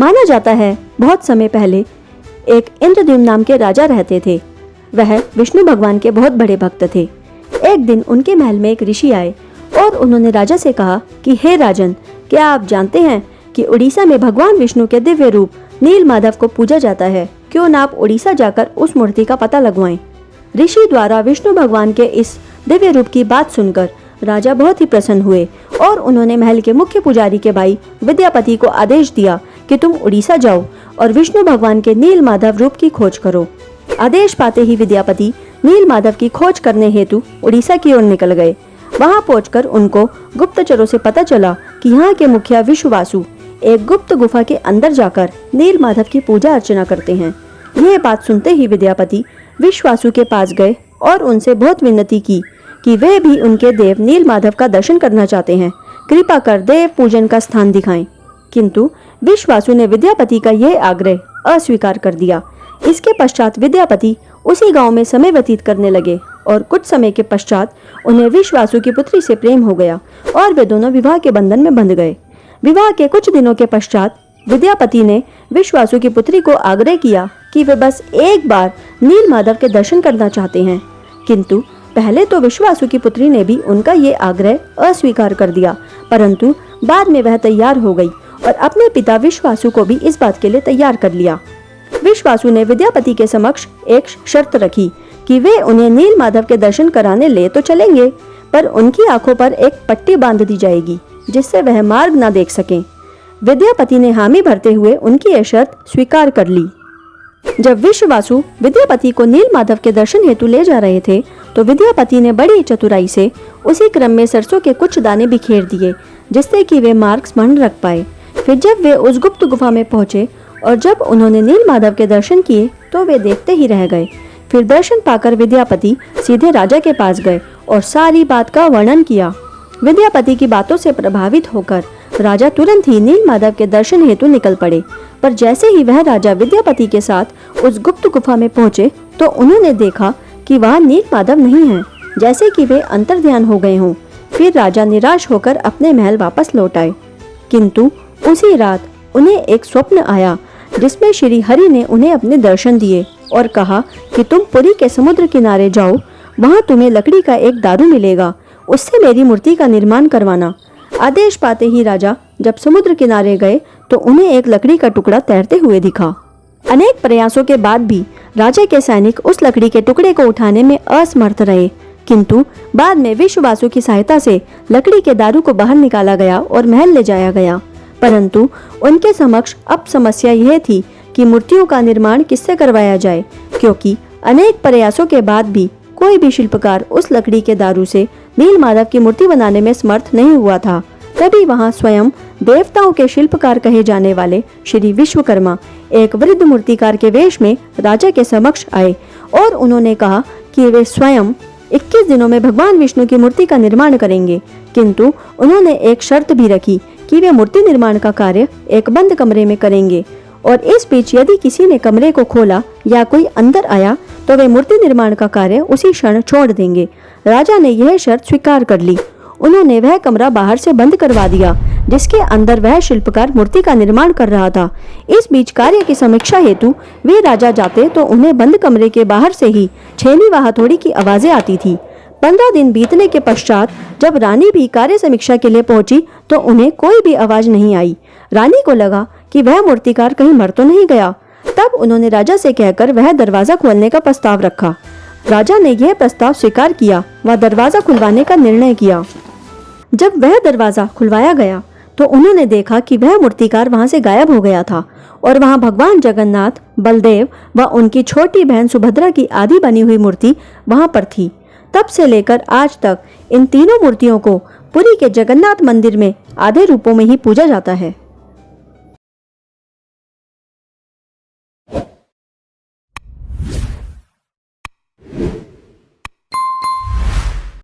माना जाता है बहुत समय पहले एक इंद्रद्युम्न नाम के राजा रहते थे। वह विष्णु भगवान के बहुत बड़े भक्त थे। एक दिन उनके महल में एक ऋषि आए और उन्होंने राजा से कहा कि हे राजन, क्या आप जानते हैं कि उड़ीसा में भगवान विष्णु के दिव्य रूप नीलमाधव को पूजा जाता है? क्यों ना आप उड़ीसा जाकर उस मूर्ति का पता लगवाएं। ऋषि द्वारा विष्णु भगवान के इस दिव्य रूप की बात सुनकर राजा बहुत ही प्रसन्न हुए और उन्होंने महल के मुख्य पुजारी के भाई विद्यापति को आदेश दिया कि तुम उड़ीसा जाओ और विष्णु भगवान के नीलमाधव रूप की खोज करो। आदेश पाते ही विद्यापति नीलमाधव की खोज करने हेतु उड़ीसा की ओर निकल गए। वहां पहुंचकर उनको गुप्तचरों से पता चला कि यहाँ के मुखिया विश्ववासु एक गुप्त गुफा के अंदर जाकर नीलमाधव की पूजा अर्चना करते हैं। यह बात सुनते ही विद्यापति विश्ववासु के पास गए और उनसे बहुत विनती की कि वे भी उनके देव नीलमाधव का दर्शन करना चाहते हैं, कृपा कर देव पूजन का स्थान दिखाएं। किंतु विश्ववासु ने विद्यापति का यह आग्रह अस्वीकार कर दिया। इसके पश्चात विद्यापति उसी गांव में समय व्यतीत करने लगे और कुछ समय के पश्चात उन्हें विश्ववासु की पुत्री से प्रेम हो गया और वे दोनों विवाह के बंधन में बंध गए। विवाह के कुछ दिनों के पश्चात विद्यापति ने विश्ववासु की पुत्री को आग्रह किया कि वे बस एक बार नीलमाधव के दर्शन करना चाहते हैं। किंतु पहले तो विश्ववासु की पुत्री ने भी उनका ये आग्रह अस्वीकार कर दिया, परंतु बाद में वह तैयार हो गई और अपने पिता विश्ववासु को भी इस बात के लिए तैयार कर लिया। विश्ववासु ने विद्यापति के समक्ष एक शर्त रखी कि वे उन्हें नीलमाधव के दर्शन कराने ले तो चलेंगे, पर उनकी आंखों पर एक पट्टी बांध दी जाएगी जिससे वह मार्ग न देख सकें। विद्यापति ने हामी भरते हुए उनकी यह शर्त स्वीकार कर ली। जब विश्ववासु विद्यापति को नीलमाधव के दर्शन हेतु ले जा रहे थे तो विद्यापति ने बड़ी चतुराई से उसी क्रम में सरसों के कुछ दाने बिखेर दिए जिससे कि वे मार्ग स्मरण रख पाए। फिर जब वे उस गुप्त गुफा में पहुंचे और जब उन्होंने नीलमाधव के दर्शन किए तो वे देखते ही रह गए। फिर दर्शन पाकर विद्यापति सीधे राजा के पास गए और सारी बात का वर्णन किया। विद्यापति की बातों से प्रभावित होकर राजा तुरंत ही नीलमाधव के दर्शन हेतु निकल पड़े, पर जैसे ही वह राजा विद्यापति के साथ उस गुप्त गुफा में पहुंचे तो उन्होंने देखा कि वहां नीलमाधव नहीं है, जैसे कि वे अंतर्ध्यान हो गए हों। फिर राजा निराश होकर अपने महल वापस लौट आए। किंतु उसी रात उन्हें एक स्वप्न आया जिसमें श्री हरि ने उन्हें अपने दर्शन दिए और कहा कि तुम पुरी के समुद्र किनारे जाओ, वहां तुम्हें लकड़ी का एक दारू मिलेगा, उससे मेरी मूर्ति का निर्माण करवाना। आदेश पाते ही राजा जब समुद्र किनारे गए तो उन्हें एक लकड़ी का टुकड़ा तैरते हुए दिखा। अनेक प्रयासों के बाद भी राजा के सैनिक उस लकड़ी के टुकड़े को उठाने में असमर्थ रहे, किंतु बाद में विश्ववासु की सहायता से लकड़ी के दारू को बाहर निकाला गया और महल ले जाया गया। परंतु उनके समक्ष अब समस्या यह थी कि मूर्तियों का निर्माण किससे करवाया जाए, क्योंकि अनेक प्रयासों के बाद भी कोई भी शिल्पकार उस लकड़ी के दारू से नीलमाधव की मूर्ति बनाने में समर्थ नहीं हुआ था। तभी वहां स्वयं देवताओं के शिल्पकार कहे जाने वाले श्री विश्वकर्मा एक वृद्ध मूर्तिकार के वेश में राजा के समक्ष आए और उन्होंने कहा कि वे स्वयं 21 दिनों में भगवान विष्णु की मूर्ति का निर्माण करेंगे, किंतु उन्होंने एक शर्त भी रखी कि वे मूर्ति निर्माण का कार्य एक बंद कमरे में करेंगे और इस बीच यदि किसी ने कमरे को खोला या कोई अंदर आया तो वे मूर्ति निर्माण का कार्य उसी क्षण छोड़ देंगे। राजा ने यह शर्त स्वीकार कर ली। उन्होंने वह कमरा बाहर से बंद करवा दिया जिसके अंदर वह शिल्पकार मूर्ति का निर्माण कर रहा था। इस बीच कार्य की समीक्षा हेतु वे राजा जाते तो उन्हें बंद कमरे के बाहर से ही छेनी व हथौड़ी की आवाजें आती थी। 15 दिन बीतने के पश्चात जब रानी भी कार्य समीक्षा के लिए पहुंची तो उन्हें कोई भी आवाज नहीं आई। रानी को लगा कि वह मूर्तिकार कहीं मर तो नहीं गया। तब उन्होंने राजा से कहकर वह दरवाजा खोलने का प्रस्ताव रखा। राजा ने यह प्रस्ताव स्वीकार किया व दरवाजा खुलवाने का निर्णय किया। जब वह दरवाजा खुलवाया गया तो उन्होंने देखा कि वह मूर्तिकार वहां से गायब हो गया था और वहां भगवान जगन्नाथ, बलदेव व उनकी छोटी बहन सुभद्रा की आधी बनी हुई मूर्ति वहां पर थी। तब से लेकर आज तक इन तीनों मूर्तियों को पुरी के जगन्नाथ मंदिर में आधे रूपों में ही पूजा जाता है।